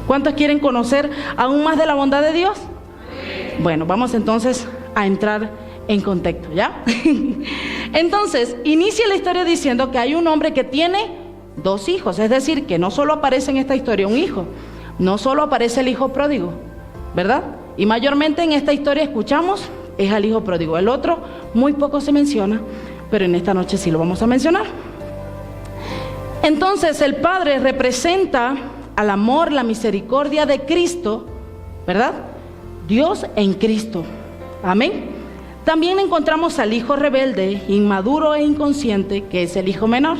¿Cuántos quieren conocer aún más de la bondad de Dios? Bueno, vamos entonces a entrar en contexto, ¿ya? Entonces, inicia la historia diciendo que hay un hombre que tiene 2 hijos, es decir, que no solo aparece en esta historia un hijo, no solo aparece el hijo pródigo, ¿verdad? Y mayormente en esta historia escuchamos es al hijo pródigo. El otro muy poco se menciona, pero en esta noche sí lo vamos a mencionar. Entonces el Padre representa al amor, la misericordia de Cristo, ¿verdad? Dios en Cristo. Amén. También encontramos al hijo rebelde, inmaduro e inconsciente, que es el hijo menor.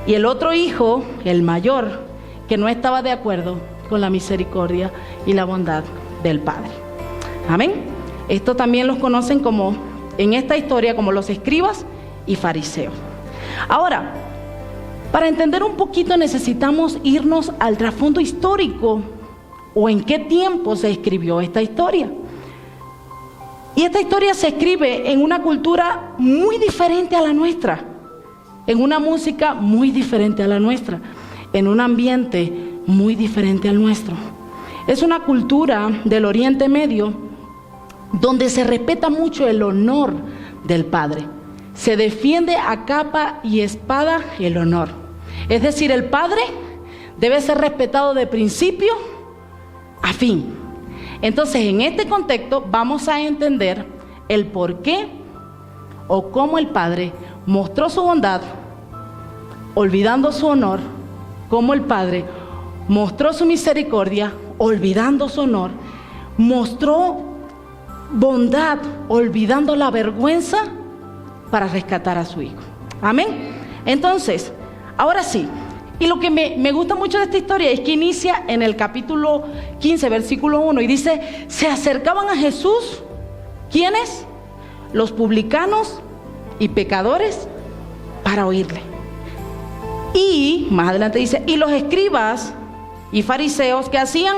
Y el otro hijo, el mayor, que no estaba de acuerdo con la misericordia y la bondad del Padre. Amén. Esto también los conocen como, en esta historia, como los escribas y fariseos. Ahora, para entender un poquito necesitamos irnos al trasfondo histórico o en qué tiempo se escribió esta historia. Y esta historia se escribe en una cultura muy diferente a la nuestra, en una música muy diferente a la nuestra, en un ambiente muy diferente al nuestro. Es una cultura del Oriente Medio donde se respeta mucho el honor del padre. Se defiende a capa y espada el honor. Es decir, el padre debe ser respetado de principio a fin. Entonces, en este contexto vamos a entender el por qué o cómo el Padre mostró su bondad, olvidando su honor, cómo el Padre mostró su misericordia, olvidando su honor, mostró bondad, olvidando la vergüenza para rescatar a su hijo. Amén. Entonces, ahora sí. Y lo que me gusta mucho de esta historia es que inicia en el capítulo 15, versículo 1, y dice, se acercaban a Jesús, ¿quiénes? Los publicanos y pecadores, para oírle. Y más adelante dice, y los escribas y fariseos, ¿qué hacían?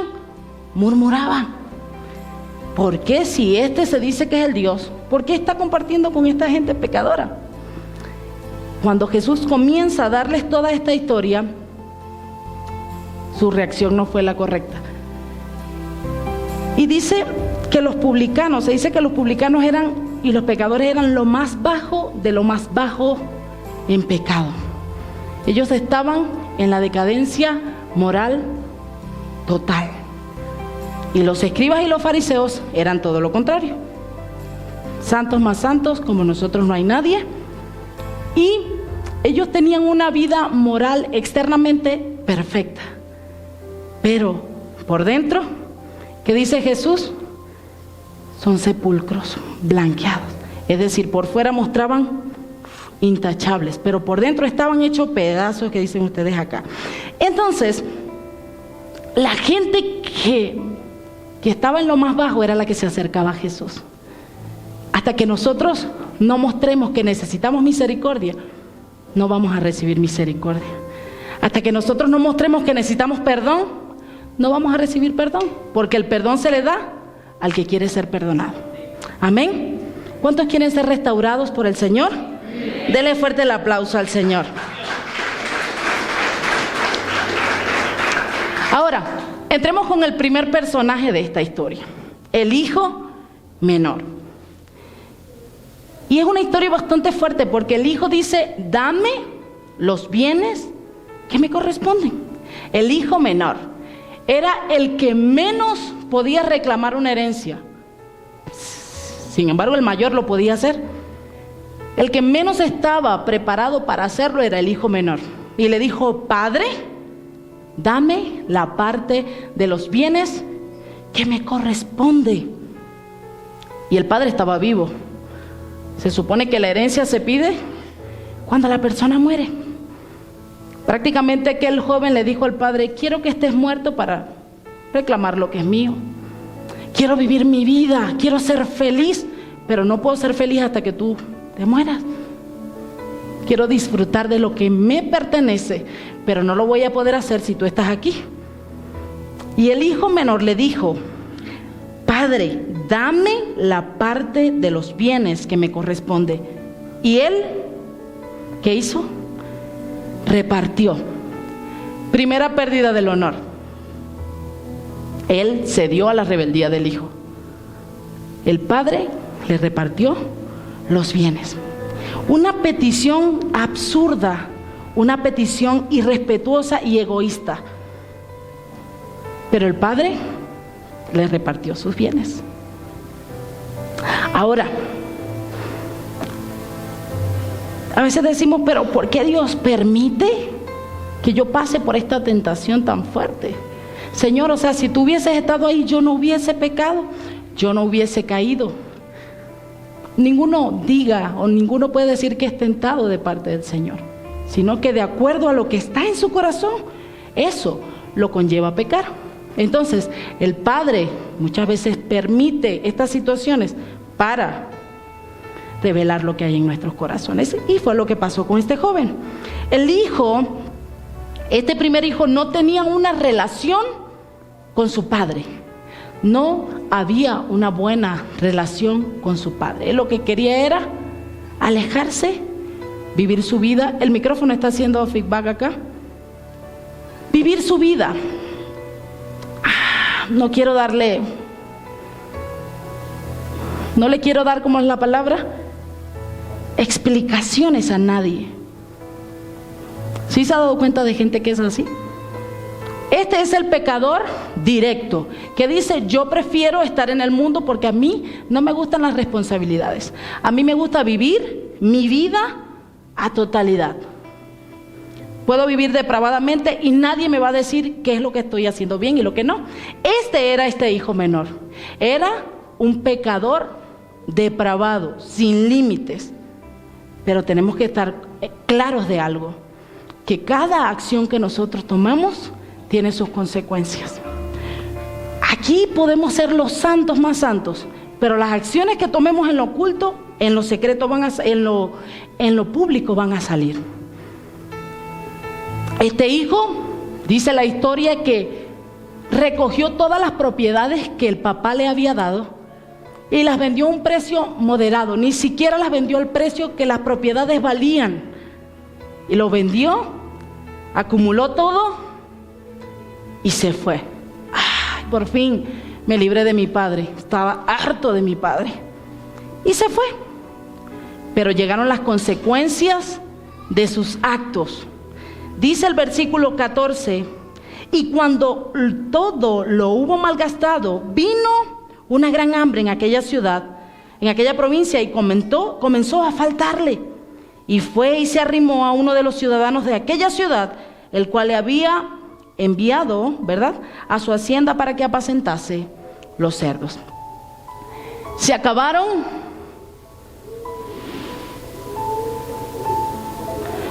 Murmuraban. ¿Por qué si este se dice que es el Dios? ¿Por qué está compartiendo con esta gente pecadora? Cuando Jesús comienza a darles toda esta historia, su reacción no fue la correcta. Y dice que los publicanos, se dice que los publicanos eran y los pecadores eran lo más bajo de lo más bajo en pecado. Ellos estaban en la decadencia moral total. Y los escribas y los fariseos eran todo lo contrario. Santos más santos, como nosotros no hay nadie. Y ellos tenían una vida moral externamente perfecta, pero por dentro, ¿qué dice Jesús? Son sepulcros blanqueados. Es decir, por fuera mostraban intachables, pero por dentro estaban hechos pedazos, que dicen ustedes acá. Entonces, la gente que estaba en lo más bajo era la que se acercaba a Jesús. Hasta que nosotros no mostremos que necesitamos misericordia, no vamos a recibir misericordia. Hasta que nosotros no mostremos que necesitamos perdón, no vamos a recibir perdón, porque el perdón se le da al que quiere ser perdonado. Amén. ¿Cuántos quieren ser restaurados por el Señor? Dele fuerte el aplauso al Señor. Ahora, entremos con el primer personaje de esta historia, el hijo menor. Y es una historia bastante fuerte porque el hijo dice, dame los bienes que me corresponden. El hijo menor era el que menos podía reclamar una herencia. Sin embargo, el mayor lo podía hacer. El que menos estaba preparado para hacerlo era el hijo menor. Y le dijo, Padre, dame la parte de los bienes que me corresponde. Y el padre estaba vivo. Se supone que la herencia se pide cuando la persona muere. Prácticamente aquel joven le dijo al padre, quiero que estés muerto para reclamar lo que es mío. Quiero vivir mi vida, quiero ser feliz, pero no puedo ser feliz hasta que tú te mueras. Quiero disfrutar de lo que me pertenece, pero no lo voy a poder hacer si tú estás aquí. Y el hijo menor le dijo, Padre, dame la parte de los bienes que me corresponde. Y él, ¿qué hizo? Repartió. Primera pérdida del honor. Él cedió a la rebeldía del hijo. El padre le repartió los bienes. Una petición absurda, una petición irrespetuosa y egoísta. Pero el padre le repartió sus bienes. Ahora, a veces decimos, pero ¿por qué Dios permite que yo pase por esta tentación tan fuerte? Señor, o sea, si tú hubieses estado ahí, yo no hubiese pecado, yo no hubiese caído. Ninguno diga o ninguno puede decir que es tentado de parte del Señor, sino que de acuerdo a lo que está en su corazón, eso lo conlleva a pecar. Entonces, el Padre muchas veces permite estas situaciones para revelar lo que hay en nuestros corazones. Y fue lo que pasó con este joven. El hijo, este primer hijo, no tenía una relación con su padre. No había una buena relación con su padre. Él lo que quería era alejarse, vivir su vida. El micrófono está haciendo feedback acá. Vivir su vida. No le quiero dar, ¿cómo es la palabra? Explicaciones a nadie. ¿Sí se ha dado cuenta de gente que es así? Este es el pecador directo, que dice, yo prefiero estar en el mundo porque a mí no me gustan las responsabilidades. A mí me gusta vivir mi vida a totalidad. Puedo vivir depravadamente y nadie me va a decir qué es lo que estoy haciendo bien y lo que no. Este era este hijo menor. Era un pecador depravado, sin límites. Pero tenemos que estar claros de algo, que cada acción que nosotros tomamos tiene sus consecuencias. Aquí podemos ser los santos más santos, pero las acciones que tomemos en lo oculto, en lo secreto, en lo público van a salir. Este hijo, dice la historia, que recogió todas las propiedades que el papá le había dado y las vendió a un precio moderado. Ni siquiera las vendió al precio que las propiedades valían. Y lo vendió, acumuló todo y se fue. ¡Ay, por fin me libré de mi padre! Estaba harto de mi padre. Y se fue. Pero llegaron las consecuencias de sus actos. Dice el versículo 14, y cuando todo lo hubo malgastado, vino una gran hambre en aquella ciudad, en aquella provincia, y comenzó a faltarle. Y fue y se arrimó a uno de los ciudadanos de aquella ciudad, el cual le había enviado, ¿verdad?, a su hacienda para que apacentase los cerdos. Se acabaron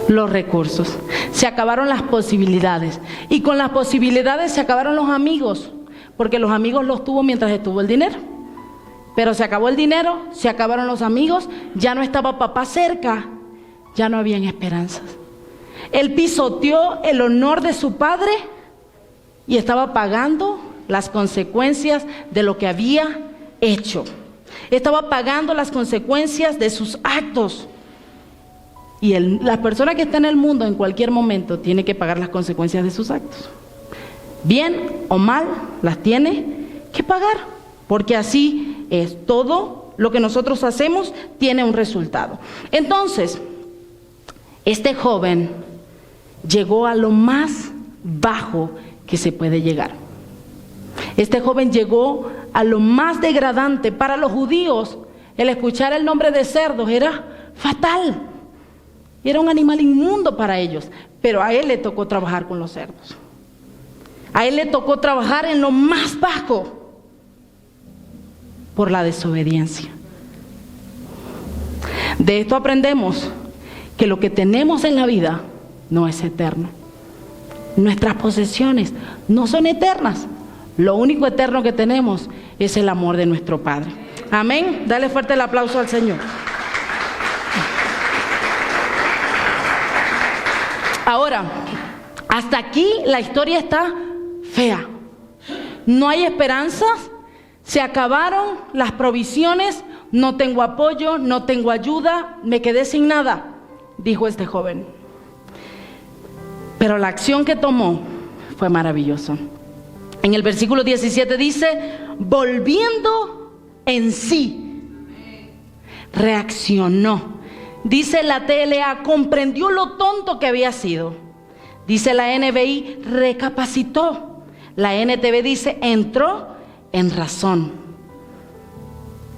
los recursos, se acabaron las posibilidades, y con las posibilidades se acabaron los amigos, porque los amigos los tuvo mientras estuvo el dinero. Pero se acabó el dinero, se acabaron los amigos, ya no estaba papá cerca, ya no habían esperanzas. Él pisoteó el honor de su padre y estaba pagando las consecuencias de lo que había hecho. Estaba pagando las consecuencias de sus actos. Y la persona que está en el mundo en cualquier momento tiene que pagar las consecuencias de sus actos. Bien o mal, las tiene que pagar, porque así es. Todo lo que nosotros hacemos tiene un resultado. Entonces, este joven llegó a lo más bajo que se puede llegar. Este joven llegó a lo más degradante. Para los judíos, el escuchar el nombre de cerdos era fatal. Era un animal inmundo para ellos, pero a él le tocó trabajar con los cerdos. A él le tocó trabajar en lo más bajo por la desobediencia. De esto aprendemos que lo que tenemos en la vida no es eterno. Nuestras posesiones no son eternas. Lo único eterno que tenemos es el amor de nuestro Padre. Amén. Dale fuerte el aplauso al Señor. Ahora, hasta aquí la historia está fea. No hay esperanzas, se acabaron las provisiones, no tengo apoyo, no tengo ayuda, me quedé sin nada, dijo este joven. Pero la acción que tomó fue maravillosa. En el versículo 17 dice, volviendo en sí, reaccionó. Dice la TLA, comprendió lo tonto que había sido. Dice la NBI, recapacitó. La NTV dice, entró en razón.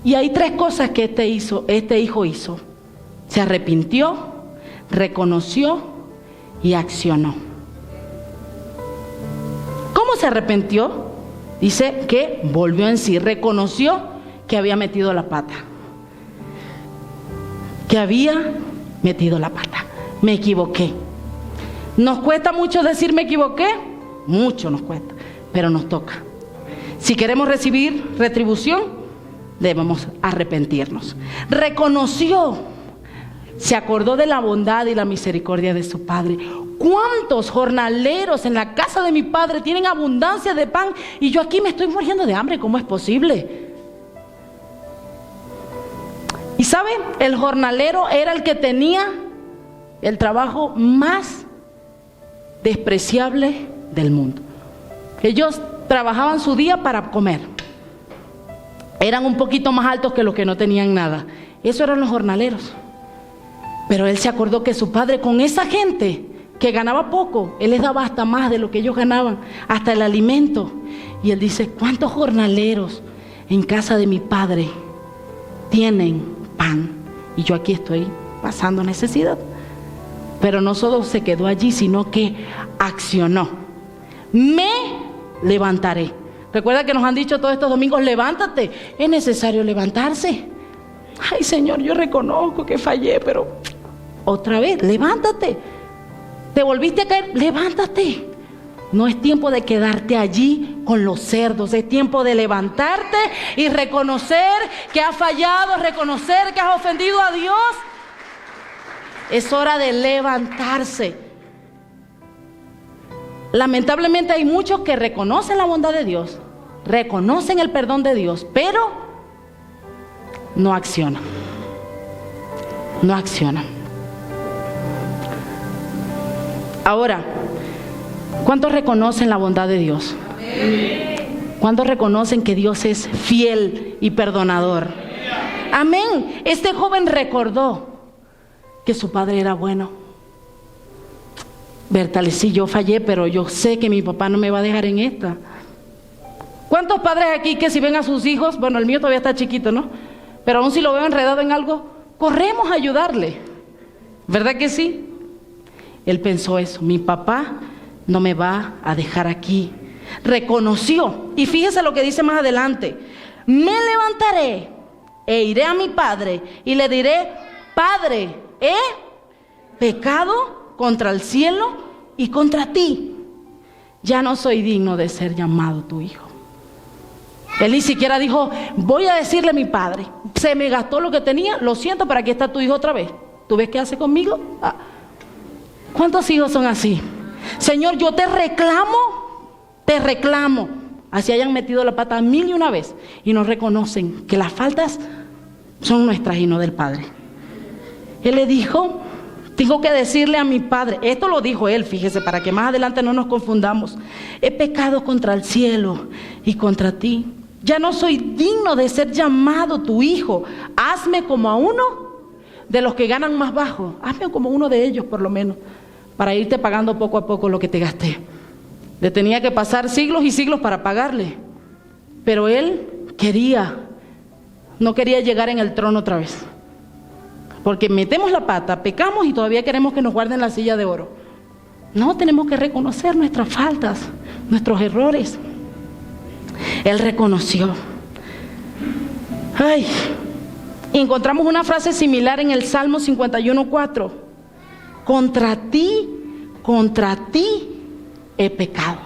Y hay tres cosas que este hijo hizo. Se arrepintió, reconoció y accionó. ¿Cómo se arrepintió? Dice que volvió en sí, reconoció que había metido la pata. Me equivoqué. ¿Nos cuesta mucho decir me equivoqué? Mucho nos cuesta, pero nos toca. Si queremos recibir retribución, debemos arrepentirnos. Reconoció, se acordó de la bondad y la misericordia de su padre. ¿Cuántos jornaleros en la casa de mi padre tienen abundancia de pan y yo aquí me estoy muriendo de hambre? ¿Cómo es posible? Y ¿sabe? El jornalero era el que tenía el trabajo más despreciable del mundo. Ellos trabajaban su día para comer. Eran un poquito más altos que los que no tenían nada. Esos eran los jornaleros. Pero él se acordó que su padre, con esa gente que ganaba poco, él les daba hasta más de lo que ellos ganaban, hasta el alimento. Y él dice, ¿cuántos jornaleros en casa de mi padre tienen pan? Y yo aquí estoy pasando necesidad. Pero no solo se quedó allí, sino que accionó. Me levantaré. Recuerda que nos han dicho todos estos domingos, levántate. Es necesario levantarse. Ay, Señor, yo reconozco que fallé, pero otra vez, levántate. ¿Te volviste a caer? Levántate. No es tiempo de quedarte allí con los cerdos. Es tiempo de levantarte y reconocer que has fallado, reconocer que has ofendido a Dios. Es hora de levantarse. Lamentablemente hay muchos que reconocen la bondad de Dios, reconocen el perdón de Dios, pero no accionan. No accionan. Ahora, ¿cuántos reconocen la bondad de Dios? ¿Cuántos reconocen que Dios es fiel y perdonador? Amén. Este joven recordó que su padre era bueno. Bertale, sí, yo fallé, pero yo sé que mi papá no me va a dejar en esta. ¿Cuántos padres aquí que si ven a sus hijos, bueno, el mío todavía está chiquito, ¿no? Pero aún si lo veo enredado en algo, corremos a ayudarle. ¿Verdad que sí? Él pensó eso, mi papá no me va a dejar aquí. Reconoció, y fíjese lo que dice más adelante, me levantaré e iré a mi padre y le diré, Padre, he pecado contra el cielo y contra ti. Ya no soy digno de ser llamado tu hijo. Él ni siquiera dijo, voy a decirle a mi padre, se me gastó lo que tenía, lo siento, pero aquí está tu hijo otra vez. ¿Tú ves qué hace conmigo? ¿Cuántos hijos son así? Señor, yo te reclamo. Así hayan metido la pata 1001 vez y no reconocen que las faltas son nuestras y no del Padre. Él le dijo, tengo que decirle a mi padre, esto lo dijo él, fíjese, para que más adelante no nos confundamos. He pecado contra el cielo y contra ti. Ya no soy digno de ser llamado tu hijo. Hazme como a uno de los que ganan más bajo. Hazme como uno de ellos por lo menos, para irte pagando poco a poco lo que te gasté. Le tenía que pasar siglos y siglos para pagarle. Pero él no quería llegar en el trono otra vez. Porque metemos la pata, pecamos y todavía queremos que nos guarden la silla de oro. No, tenemos que reconocer nuestras faltas, nuestros errores. Él reconoció. Ay, encontramos una frase similar en el Salmo 51:4. Contra ti he pecado.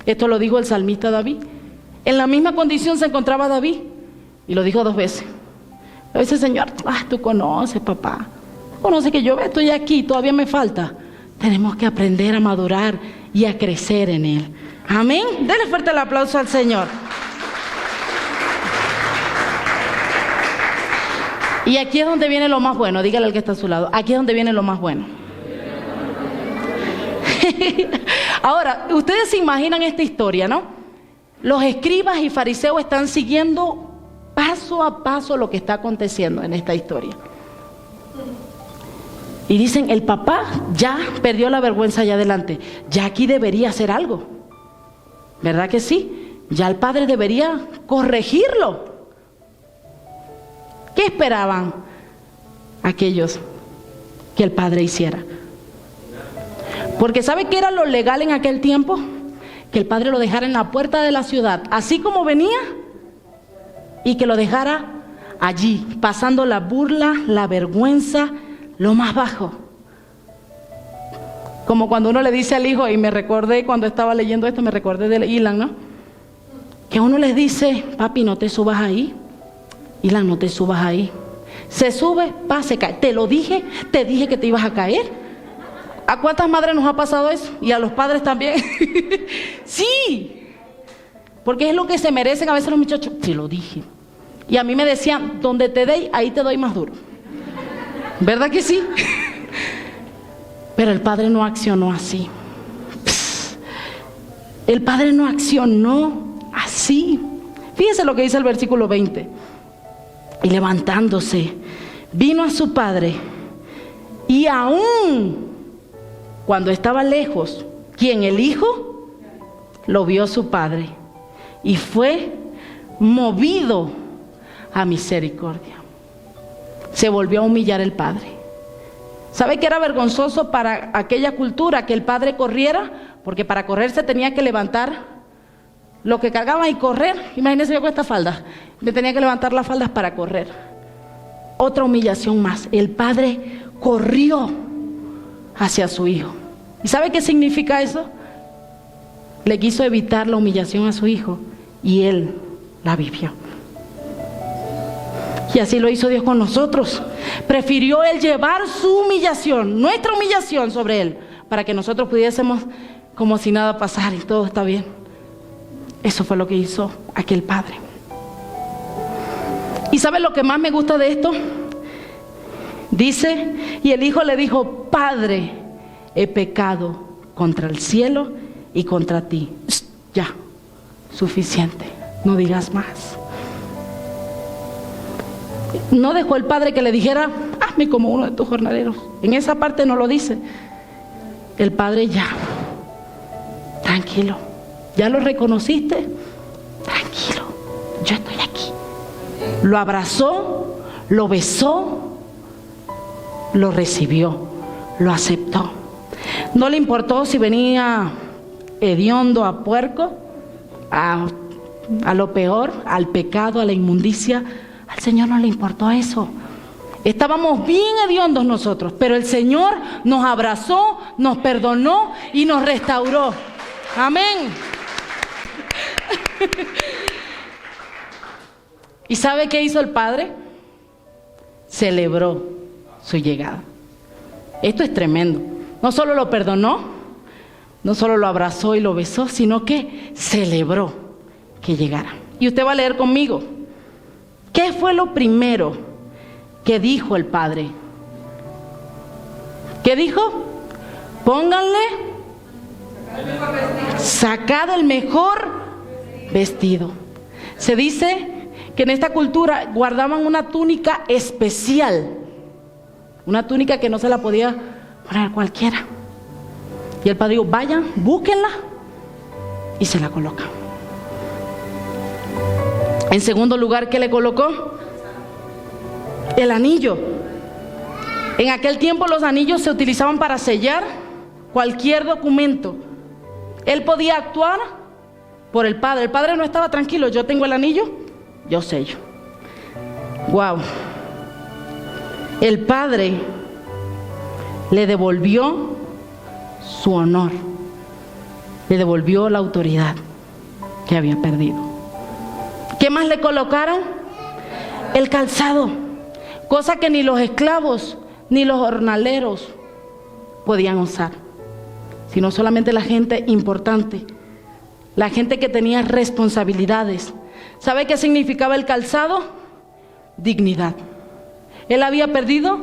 Esto lo dijo el salmista David. En la misma condición se encontraba David y lo dijo 2 veces. A veces, Señor, tú conoces, papá. Tú conoces que yo estoy aquí, todavía me falta. Tenemos que aprender a madurar y a crecer en Él. Amén. Denle fuerte el aplauso al Señor. Y aquí es donde viene lo más bueno. Dígale al que está a su lado. Aquí es donde viene lo más bueno. Ahora, ustedes se imaginan esta historia, ¿no? los escribas y fariseos están siguiendo paso a paso lo que está aconteciendo en esta historia. Y dicen, el papá ya perdió la vergüenza allá adelante, ya aquí debería hacer algo. ¿Verdad que sí? Ya el padre debería corregirlo. ¿Qué esperaban aquellos que el padre hiciera? Porque ¿sabe qué era lo legal en aquel tiempo? Que el padre lo dejara en la puerta de la ciudad, así como venía, y que lo dejara allí, pasando la burla, la vergüenza, lo más bajo. Como cuando uno le dice al hijo, y me recordé cuando estaba leyendo esto, me recordé de Ilan, ¿no? Que uno les dice, papi, no te subas ahí. Ilan, no te subas ahí. Se sube, se cae. Te lo dije, te dije que te ibas a caer. ¿A cuántas madres nos ha pasado eso? Y a los padres también. Sí, porque es lo que se merecen a veces los muchachos. Te lo dije. Y a mí me decían, donde te dé, ahí te doy más duro. ¿Verdad que sí? Pero el padre no accionó así. El padre no accionó así. Fíjense lo que dice el versículo 20. Y levantándose, vino a su padre, y aún cuando estaba lejos, ¿quién? El hijo, lo vio su padre, y fue movido a misericordia. Se volvió a humillar el padre. ¿Sabe que era vergonzoso para aquella cultura que el padre corriera? Porque para correr se tenía que levantar lo que cargaba y correr. Imagínense yo con esta falda. Me tenía que levantar las faldas para correr. Otra humillación más. El padre corrió hacia su hijo. ¿Y sabe qué significa eso? Le quiso evitar la humillación a su hijo y él la vivió. Y así lo hizo Dios con nosotros. Prefirió él llevar su humillación, nuestra humillación sobre él, para que nosotros pudiésemos como si nada pasara y todo está bien. Eso fue lo que hizo aquel padre. ¿Y sabe lo que más me gusta de esto? Dice, y el hijo le dijo, Padre, he pecado contra el cielo y contra ti. Ya, suficiente, no digas más. No dejó el padre que le dijera, hazme como uno de tus jornaleros. En esa parte no lo dice. El padre ya, tranquilo, ya lo reconociste, tranquilo, yo estoy aquí. Lo abrazó, lo besó, lo recibió, lo aceptó. No le importó si venía hediondo a puerco, a lo peor, al pecado, a la inmundicia. Al Señor no le importó eso. Estábamos bien hediondos nosotros, pero el Señor nos abrazó, nos perdonó y nos restauró. Amén. ¿Y sabe qué hizo el Padre? Celebró su llegada. Esto es tremendo. No solo lo perdonó, no solo lo abrazó y lo besó, sino que celebró que llegara. Y usted va a leer conmigo. ¿Qué fue lo primero que dijo el Padre? ¿Qué dijo? Pónganle, sacad el mejor vestido. Se dice que en esta cultura guardaban una túnica especial, una túnica que no se la podía poner cualquiera. Y el Padre dijo, vayan, búsquenla y se la colocan. En segundo lugar, ¿qué le colocó? El anillo. En aquel tiempo los anillos se utilizaban para sellar cualquier documento. Él podía actuar por el Padre. El Padre no estaba tranquilo, yo tengo el anillo, yo sello. Wow. El Padre le devolvió su honor, le devolvió la autoridad que había perdido. ¿Qué más le colocaron? El calzado, cosa que ni los esclavos ni los jornaleros podían usar, sino solamente la gente importante, la gente que tenía responsabilidades. ¿Sabe qué significaba el calzado? Dignidad. Él había perdido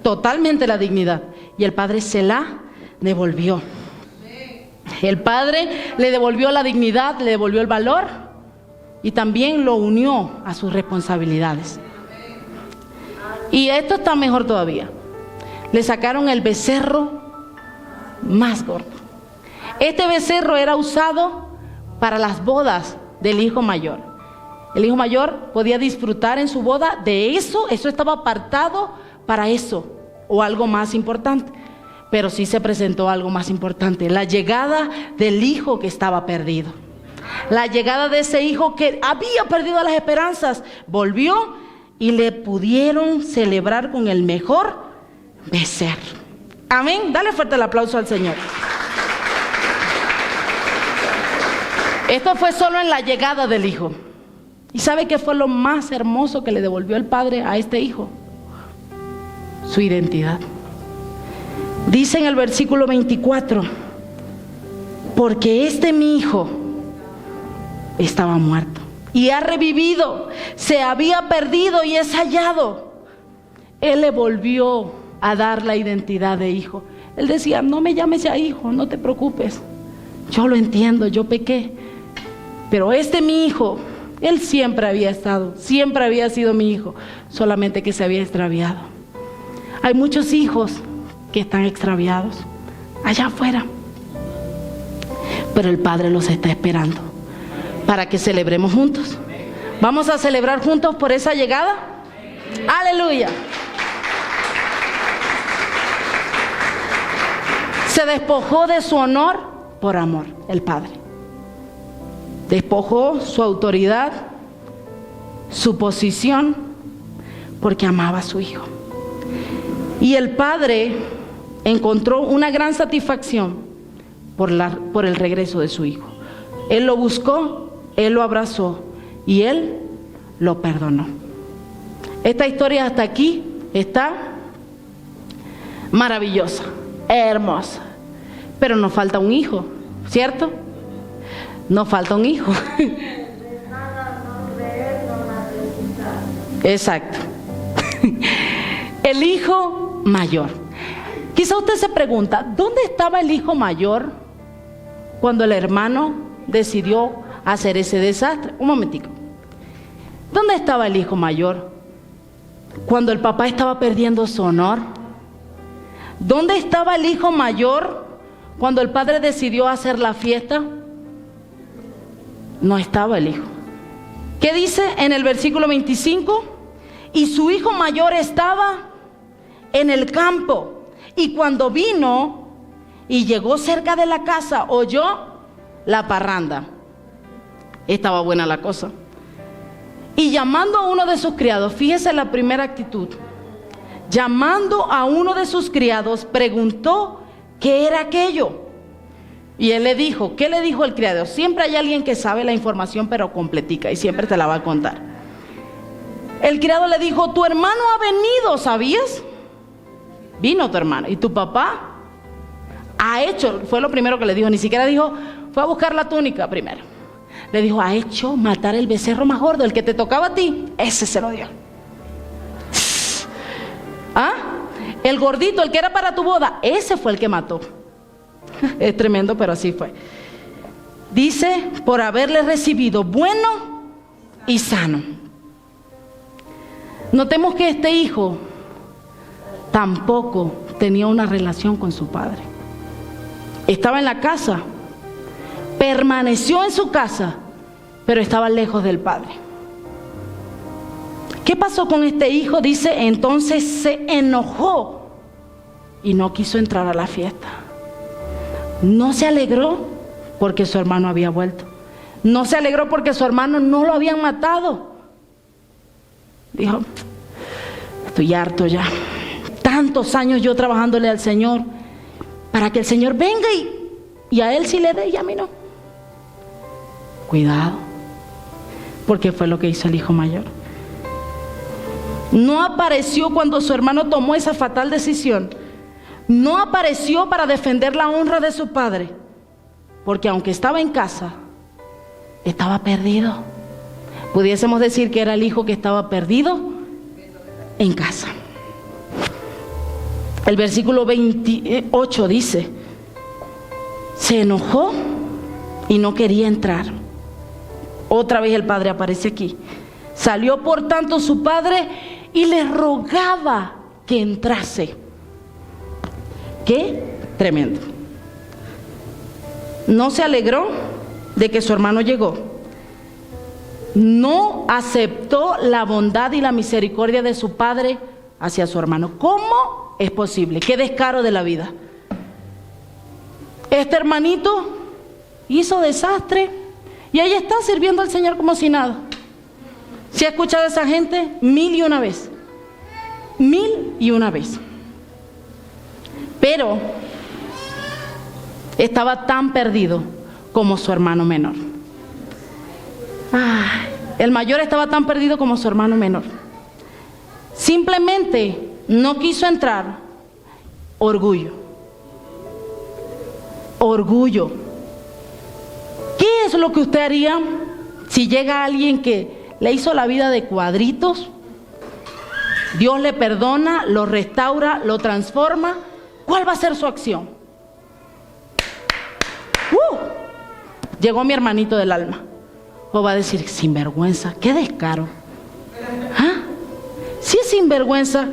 totalmente la dignidad y el Padre se la devolvió. El Padre le devolvió la dignidad, le devolvió el valor y también lo unió a sus responsabilidades. Y esto está mejor todavía. Le sacaron el becerro más gordo. Este becerro era usado para las bodas del hijo mayor. El hijo mayor podía disfrutar en su boda de eso estaba apartado para eso o algo más importante. Pero sí se presentó algo más importante, la llegada del hijo que estaba perdido. La llegada de ese hijo que había perdido las esperanzas, volvió y le pudieron celebrar con el mejor becerro. Amén. Dale fuerte el aplauso al Señor. Esto fue solo en la llegada del hijo. ¿Y sabe qué fue lo más hermoso que le devolvió el Padre a este hijo? Su identidad. Dice en el versículo 24, porque mi hijo estaba muerto y ha revivido, se había perdido y es hallado. Él le volvió a dar la identidad de hijo. Él decía, no me llames ya hijo, no te preocupes, yo lo entiendo, yo pequé, pero mi hijo, él siempre había estado, siempre había sido mi hijo, solamente que se había extraviado. Hay muchos hijos que están extraviados allá afuera, pero el Padre los está esperando para que celebremos juntos. ¿Vamos a celebrar juntos por esa llegada? ¡Aleluya! Se despojó de su honor por amor, el Padre. Despojó su autoridad, su posición, porque amaba a su hijo. Y el Padre encontró una gran satisfacción por el regreso de su hijo. Él lo buscó, él lo abrazó y él lo perdonó. Esta historia hasta aquí está maravillosa, hermosa, pero nos falta un hijo, ¿cierto? Nos falta un hijo. Exacto. El hijo mayor. Quizá usted se pregunta, ¿dónde estaba el hijo mayor cuando el hermano decidió hacer ese desastre? Un momentico. ¿Dónde estaba el hijo mayor cuando el papá estaba perdiendo su honor? ¿Dónde estaba el hijo mayor cuando el padre decidió hacer la fiesta? No estaba el hijo. ¿Qué dice en el versículo 25? Y su hijo mayor estaba en el campo. Y cuando vino y llegó cerca de la casa, oyó la parranda. Estaba buena la cosa. Y llamando a uno de sus criados, fíjese la primera actitud. Llamando a uno de sus criados, preguntó qué era aquello. Y él le dijo, ¿qué le dijo el criado? Siempre hay alguien que sabe la información pero completica y siempre te la va a contar. El criado le dijo, tu hermano ha venido, ¿sabías? Vino tu hermano. ¿Y tu papá? Ha hecho, fue lo primero que le dijo, ni siquiera dijo, fue a buscar la túnica primero. Le dijo, ha hecho matar el becerro más gordo, el que te tocaba a ti, ese se lo dio. ¿Ah? El gordito, el que era para tu boda, ese fue el que mató. Es tremendo, pero así fue. Dice, por haberle recibido bueno y sano. Notemos que este hijo tampoco tenía una relación con su padre. Estaba en la casa, permaneció en su casa, pero estaba lejos del padre. ¿Qué pasó con este hijo? Dice, entonces se enojó y no quiso entrar a la fiesta. No se alegró porque su hermano había vuelto. No se alegró porque su hermano no lo habían matado. Dijo, estoy harto ya. Tantos años yo trabajándole al Señor para que el Señor venga y a él sí le dé y a mí no. Cuidado, porque fue lo que hizo el hijo mayor. No apareció cuando su hermano tomó esa fatal decisión. No apareció para defender la honra de su padre, porque aunque estaba en casa, estaba perdido. Pudiésemos decir que era el hijo que estaba perdido en casa. El versículo 28 dice, se enojó y no quería entrar. Otra vez el padre aparece aquí. Salió por tanto su padre y le rogaba que entrase. ¡Qué tremendo! No se alegró de que su hermano llegó. No aceptó la bondad y la misericordia de su padre hacia su hermano. ¿Cómo es posible? ¡Qué descaro de la vida! Este hermanito hizo desastre y ahí está sirviendo al Señor como si nada. ¿Se ha escuchado a esa gente? 1001 vez. 1001 vez. Pero estaba tan perdido como su hermano menor. El mayor estaba tan perdido como su hermano menor. Simplemente no quiso entrar. Orgullo. Orgullo. ¿Qué es lo que usted haría si llega alguien que le hizo la vida de cuadritos? Dios le perdona, lo restaura, lo transforma. ¿Cuál va a ser su acción? Llegó mi hermanito del alma. O va a decir, sinvergüenza, qué descaro. Si es sinvergüenza,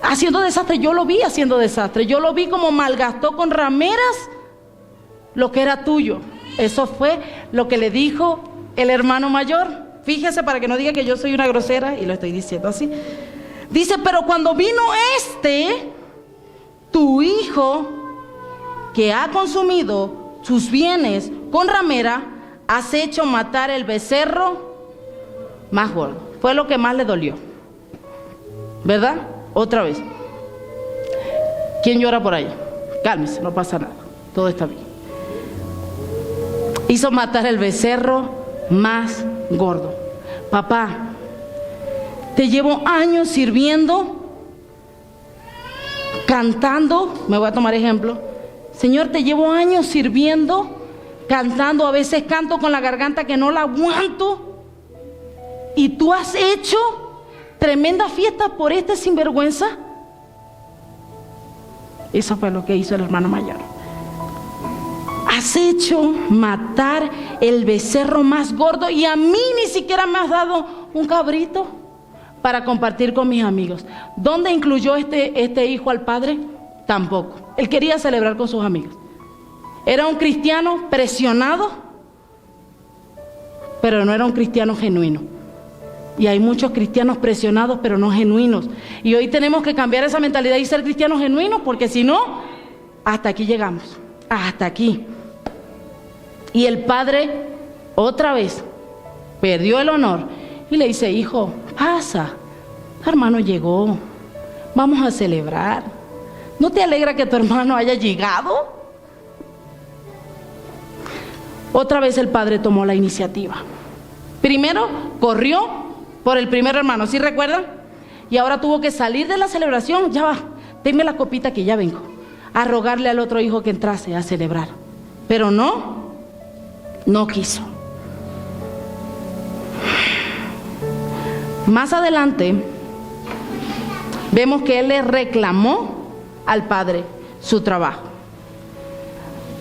haciendo desastre. Yo lo vi haciendo desastre. Yo lo vi como malgastó con rameras lo que era tuyo. Eso fue lo que le dijo el hermano mayor. Fíjese para que no diga que yo soy una grosera y lo estoy diciendo así. Dice, pero cuando vino tu hijo, que ha consumido sus bienes con ramera, has hecho matar el becerro más gordo. Fue lo que más le dolió. ¿Verdad? Otra vez. ¿Quién llora por ahí? Cálmese, no pasa nada. Todo está bien. Hizo matar el becerro más gordo. Papá, te llevo años sirviendo, cantando. Me voy a tomar ejemplo. Señor, te llevo años sirviendo, cantando. A veces canto con la garganta que no la aguanto. Y tú has hecho tremenda fiesta por este sinvergüenza. Eso fue lo que hizo el hermano mayor. Has hecho matar el becerro más gordo y a mí ni siquiera me has dado un cabrito para compartir con mis amigos. ¿Dónde incluyó este hijo al padre? Tampoco. Él quería celebrar con sus amigos. Era un cristiano presionado, pero no era un cristiano genuino. Y hay muchos cristianos presionados, pero no genuinos. Y hoy tenemos que cambiar esa mentalidad y ser cristianos genuinos, porque si no, hasta aquí llegamos. Hasta aquí. Y el padre, otra vez, perdió el honor y le dice, hijo, pasa, tu hermano llegó, vamos a celebrar. ¿No te alegra que tu hermano haya llegado? Otra vez el padre tomó la iniciativa. Primero corrió por el primer hermano, ¿sí recuerdan? Y ahora tuvo que salir de la celebración. Ya va, denme la copita que ya vengo. A rogarle al otro hijo que entrase a celebrar. Pero no quiso. Más adelante vemos que él le reclamó al padre su trabajo.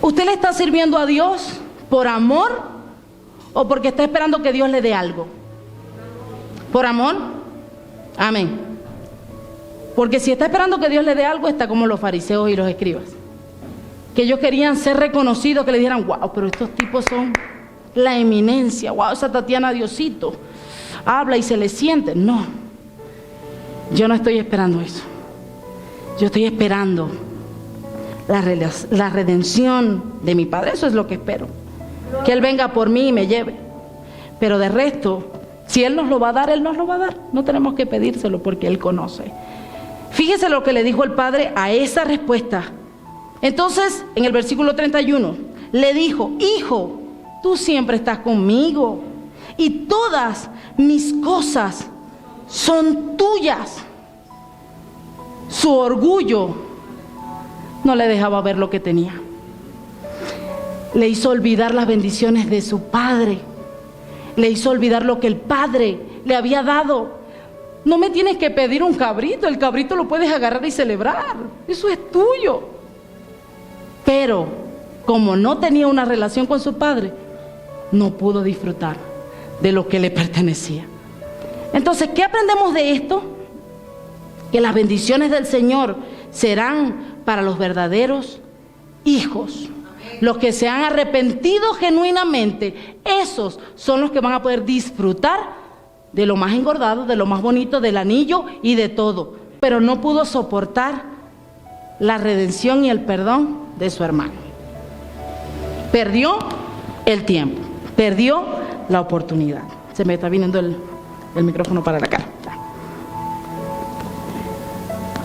¿Usted le está sirviendo a Dios por amor o porque está esperando que Dios le dé algo? ¿Por amor? Amén. Porque si está esperando que Dios le dé algo, está como los fariseos y los escribas, que ellos querían ser reconocidos, que le dijeran, wow, pero estos tipos son la eminencia, wow, esa Tatiana Diosito habla y se le siente. No, yo no estoy esperando eso. Yo estoy esperando la redención de mi Padre. Eso es lo que espero, que Él venga por mí y me lleve. Pero de resto, si Él nos lo va a dar, Él nos lo va a dar. No tenemos que pedírselo porque Él conoce. Fíjese lo que le dijo el padre a esa respuesta. Entonces, en el versículo 31, le dijo, hijo, tú siempre estás conmigo y todas mis cosas son tuyas. Su orgullo no le dejaba ver lo que tenía. Le hizo olvidar las bendiciones de su padre. Le hizo olvidar lo que el padre le había dado. No me tienes que pedir un cabrito, el cabrito lo puedes agarrar y celebrar. Eso es tuyo. Pero como no tenía una relación con su padre, no pudo disfrutar de lo que le pertenecía. Entonces, ¿qué aprendemos de esto? Que las bendiciones del Señor serán para los verdaderos hijos. Los que se han arrepentido genuinamente, esos son los que van a poder disfrutar de lo más engordado, de lo más bonito, del anillo y de todo. Pero no pudo soportar la redención y el perdón de su hermano. Perdió el tiempo, perdió la oportunidad. Se me está viniendo el micrófono para la cara.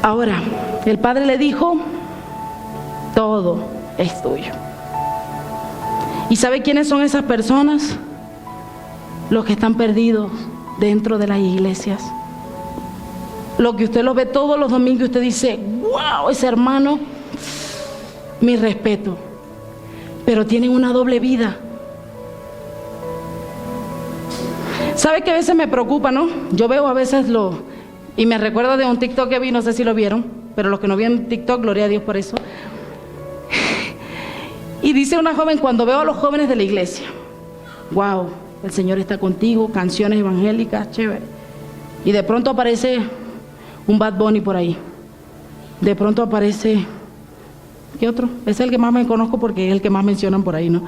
Ahora, el padre le dijo, todo es tuyo. ¿Y sabe quiénes son esas personas? Los que están perdidos dentro de las iglesias. Lo que usted lo ve todos los domingos y usted dice, wow, ese hermano, mi respeto. Pero tienen una doble vida. ¿Sabe que a veces me preocupa, no? Yo veo a veces y me recuerdo de un TikTok que vi, no sé si lo vieron, pero los que no vieron TikTok, gloria a Dios por eso. Y dice una joven, cuando veo a los jóvenes de la iglesia, wow, el Señor está contigo, canciones evangélicas, chévere. Y de pronto aparece un Bad Bunny por ahí. De pronto aparece, ¿qué otro? Es el que más me conozco porque es el que más mencionan por ahí, ¿no?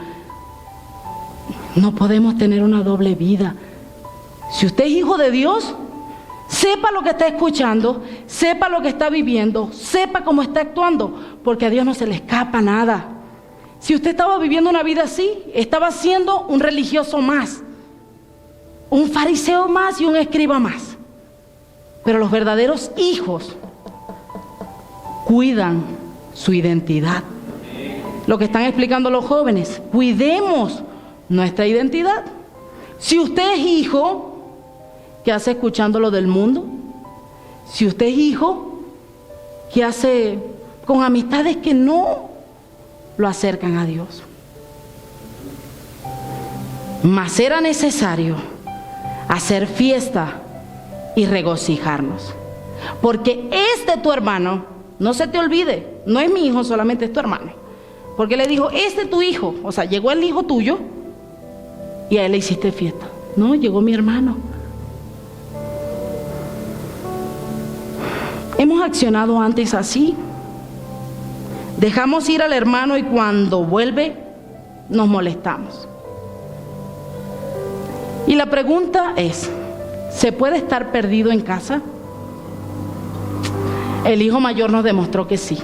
No podemos tener una doble vida. Si usted es hijo de Dios, sepa lo que está escuchando, sepa lo que está viviendo, sepa cómo está actuando, porque a Dios no se le escapa nada. Si usted estaba viviendo una vida así, estaba siendo un religioso más, un fariseo más y un escriba más. Pero los verdaderos hijos cuidan su identidad. Lo que están explicando los jóvenes, cuidemos nuestra identidad. Si usted es hijo, ¿qué hace escuchando lo del mundo? Si usted es hijo, ¿qué hace con amistades que no lo acercan a Dios? Mas era necesario hacer fiesta y regocijarnos, porque tu hermano, no se te olvide, no es mi hijo solamente, es tu hermano, porque le dijo, tu hijo, o sea, llegó el hijo tuyo y a él le hiciste fiesta. No, llegó mi hermano. Hemos accionado antes así. Dejamos ir al hermano y cuando vuelve nos molestamos. Y la pregunta es, ¿se puede estar perdido en casa? El hijo mayor nos demostró que sí.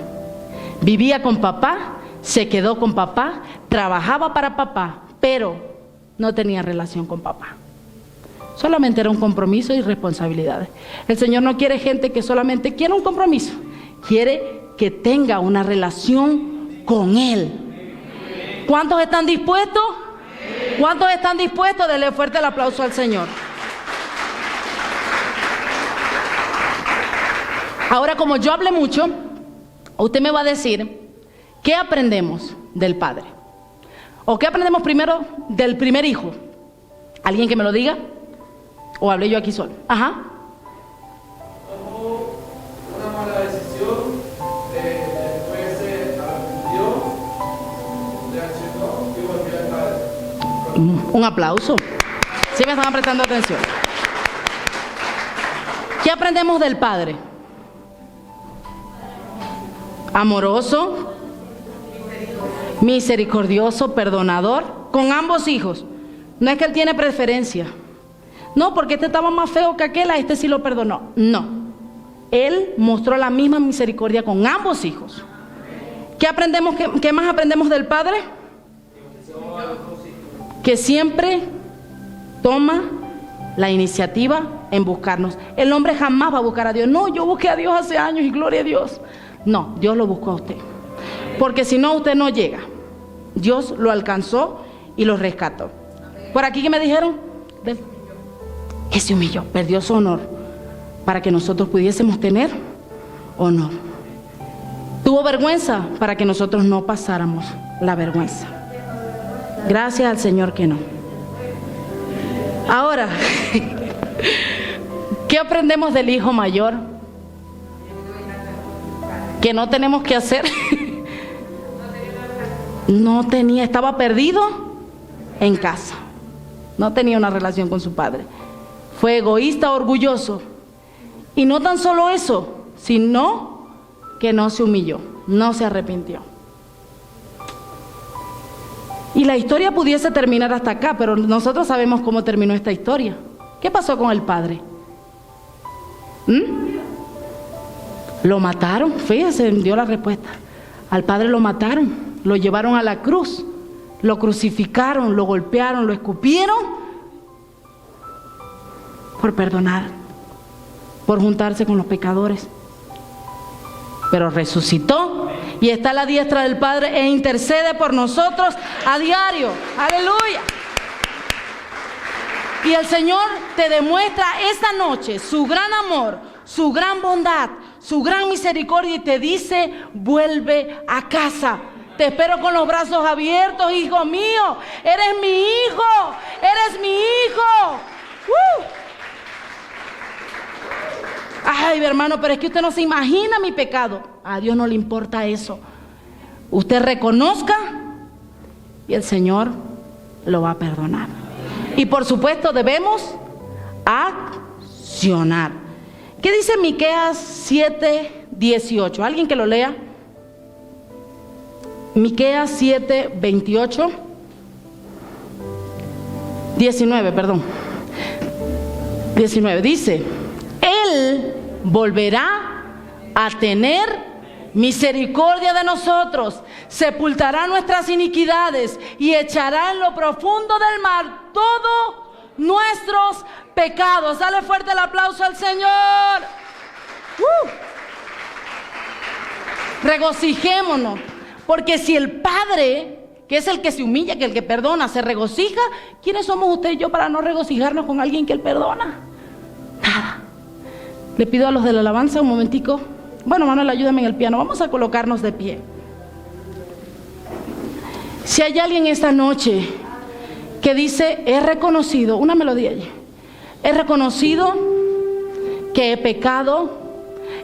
Vivía con papá, se quedó con papá, trabajaba para papá, pero no tenía relación con papá. Solamente era un compromiso y responsabilidades. El Señor no quiere gente que solamente quiera un compromiso, quiere que tenga una relación con Él. ¿Cuántos están dispuestos? ¿Cuántos están dispuestos? Denle fuerte el aplauso al Señor. Ahora, como yo hablé mucho, usted me va a decir, ¿qué aprendemos del padre? ¿O qué aprendemos primero del primer hijo? ¿Alguien que me lo diga? ¿O hablé yo aquí solo? Ajá. Tomó una mala decisión, después se arrepintió, reaccionó y volvió al padre. Un aplauso. Sí me estaban prestando atención. ¿Qué aprendemos del padre? Amoroso, misericordioso, perdonador, con ambos hijos. No es que él tiene preferencia. No, porque este estaba más feo que aquel, a este sí lo perdonó. No. Él mostró la misma misericordia con ambos hijos. ¿Qué aprendemos? ¿Qué más aprendemos del padre? Que siempre toma la iniciativa en buscarnos. El hombre jamás va a buscar a Dios. No, yo busqué a Dios hace años y gloria a Dios. No, Dios lo buscó a usted. Porque si no, usted no llega. Dios lo alcanzó y lo rescató. Por aquí, ¿qué me dijeron? Que se humilló, perdió su honor para que nosotros pudiésemos tener honor. Tuvo vergüenza para que nosotros no pasáramos la vergüenza. Gracias al Señor que no. Ahora, ¿qué aprendemos del hijo mayor? Que no tenemos que hacer estaba perdido en casa. No tenía una relación con su padre. Fue egoísta, orgulloso. Y no tan solo eso, sino que no se humilló, no se arrepintió. Y la historia pudiese terminar hasta acá, pero nosotros sabemos cómo terminó esta historia. ¿Qué pasó con el padre? Lo mataron, fíjese, dio la respuesta. Al padre lo mataron, lo llevaron a la cruz, lo crucificaron, lo golpearon, lo escupieron por perdonar, por juntarse con los pecadores. Pero resucitó y está a la diestra del Padre e intercede por nosotros a diario. ¡Aleluya! Y el Señor te demuestra esta noche su gran amor, su gran bondad, su gran misericordia y te dice: vuelve a casa. Te espero con los brazos abiertos, hijo mío. Eres mi hijo, eres mi hijo. Ay, hermano, pero es que usted no se imagina mi pecado. A Dios no le importa eso. Usted reconozca y el Señor lo va a perdonar. Y por supuesto debemos accionar. ¿Qué dice Miqueas 7:18? ¿Alguien que lo lea? Miqueas 7:28. 19, perdón. 19 dice: Él volverá a tener misericordia de nosotros, sepultará nuestras iniquidades y echará en lo profundo del mar todos nuestros pecados. Dale fuerte el aplauso al Señor. Regocijémonos, porque si el Padre, que es el que se humilla, que el que perdona, se regocija, ¿quiénes somos usted y yo para no regocijarnos con alguien que Él perdona? Nada. Le pido a los de la alabanza un momentico. Bueno, Manuel, ayúdame en el piano. Vamos a colocarnos de pie. Si hay alguien esta noche que dice: he reconocido, una melodía allí, he reconocido que he pecado,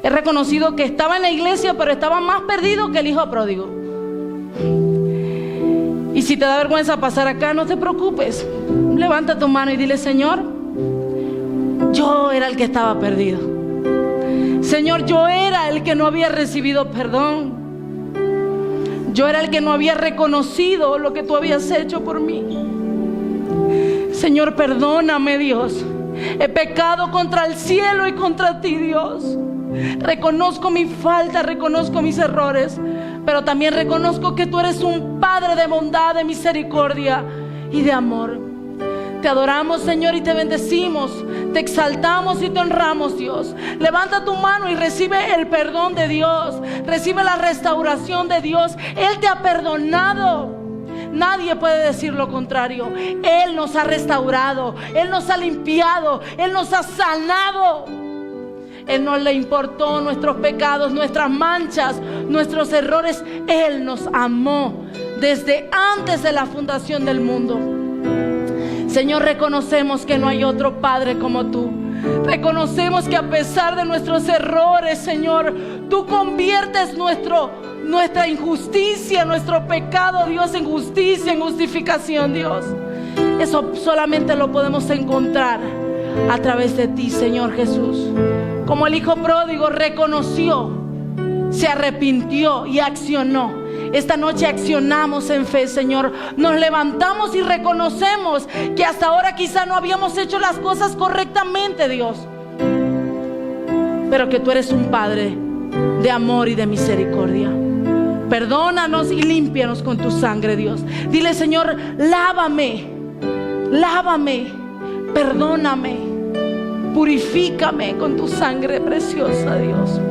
he reconocido que estaba en la iglesia pero estaba más perdido que el hijo pródigo. Y si te da vergüenza pasar acá, no te preocupes. Levanta tu mano y dile: Señor, yo era el que estaba perdido. Señor, yo era el que no había recibido perdón. Yo era el que no había reconocido lo que tú habías hecho por mí. Señor, perdóname, Dios. He pecado contra el cielo y contra ti, Dios. Reconozco mi falta, reconozco mis errores, pero también reconozco que tú eres un Padre de bondad, de misericordia y de amor. Te adoramos, Señor, y te bendecimos, te exaltamos y te honramos, Dios. Levanta tu mano y recibe el perdón de Dios, recibe la restauración de Dios. Él te ha perdonado. Nadie puede decir lo contrario. Él nos ha restaurado, Él nos ha limpiado, Él nos ha sanado. Él no le importó nuestros pecados, nuestras manchas, nuestros errores. Él nos amó desde antes de la fundación del mundo. Señor, reconocemos que no hay otro Padre como tú. Reconocemos que a pesar de nuestros errores, Señor, tú conviertes nuestra injusticia, nuestro pecado, Dios, en justicia, en justificación, Dios. Eso solamente lo podemos encontrar a través de ti, Señor Jesús. Como el hijo pródigo reconoció, se arrepintió y accionó. Esta noche accionamos en fe, Señor. Nos levantamos y reconocemos que hasta ahora quizá no habíamos hecho las cosas correctamente, Dios, pero que tú eres un Padre de amor y de misericordia. Perdónanos y límpianos con tu sangre, Dios. Dile: Señor, lávame, lávame, perdóname, purifícame con tu sangre preciosa, Dios.